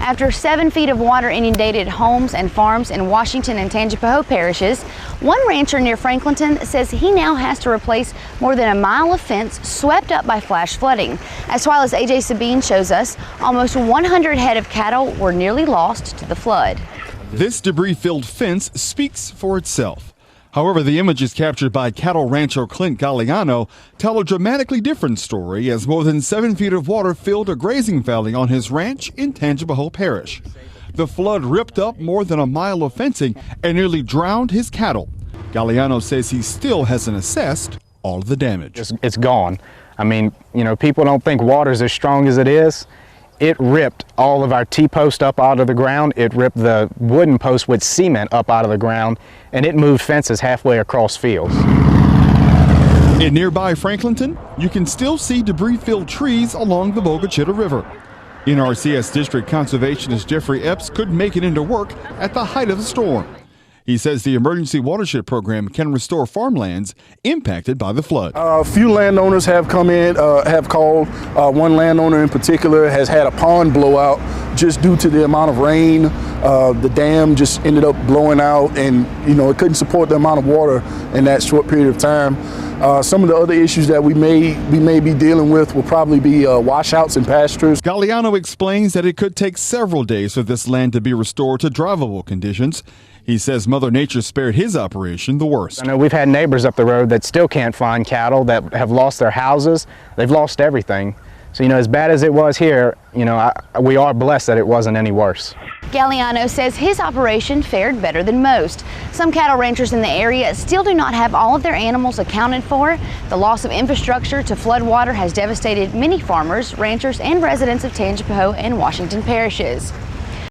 After 7 feet of water inundated homes and farms in Washington and Tangipahoa parishes, one rancher near Franklinton says he now has to replace more than a mile of fence swept up by flash flooding. As TWILA's AJ Sabine shows us, almost 100 head of cattle were nearly lost to the flood. This debris-filled fence speaks for itself. However, the images captured by cattle rancher Clint Galliano tell a dramatically different story, as more than 7 feet of water filled a grazing valley on his ranch in Tangipahoa Parish. The flood ripped up more than a mile of fencing and nearly drowned his cattle. Galliano says he still hasn't assessed all of the damage. It's gone. I mean, people don't think water's as strong as it is. It ripped all of our T-post up out of the ground. It ripped the wooden post with cement up out of the ground, and it moved fences halfway across fields. In nearby Franklinton, you can still see debris-filled trees along the Bogachita River. NRCS District Conservationist Jeffrey Epps couldn't make it into work at the height of the storm. He says the Emergency Watershed Program can restore farmlands impacted by the flood. A few landowners have come in, have called. One landowner in particular has had a pond blowout just due to the amount of rain. The dam just ended up blowing out, and it couldn't support the amount of water in that short period of time. Some of the other issues that we may be dealing with will probably be washouts and pastures. Galliano explains that it could take several days for this land to be restored to drivable conditions. He says Mother Nature spared his operation the worst. I know we've had neighbors up the road that still can't find cattle, that have lost their houses. They've lost everything. So, as bad as it was here, we are blessed that it wasn't any worse. Galliano says his operation fared better than most. Some cattle ranchers in the area still do not have all of their animals accounted for. The loss of infrastructure to flood water has devastated many farmers, ranchers, and residents of Tangipahoa and Washington parishes.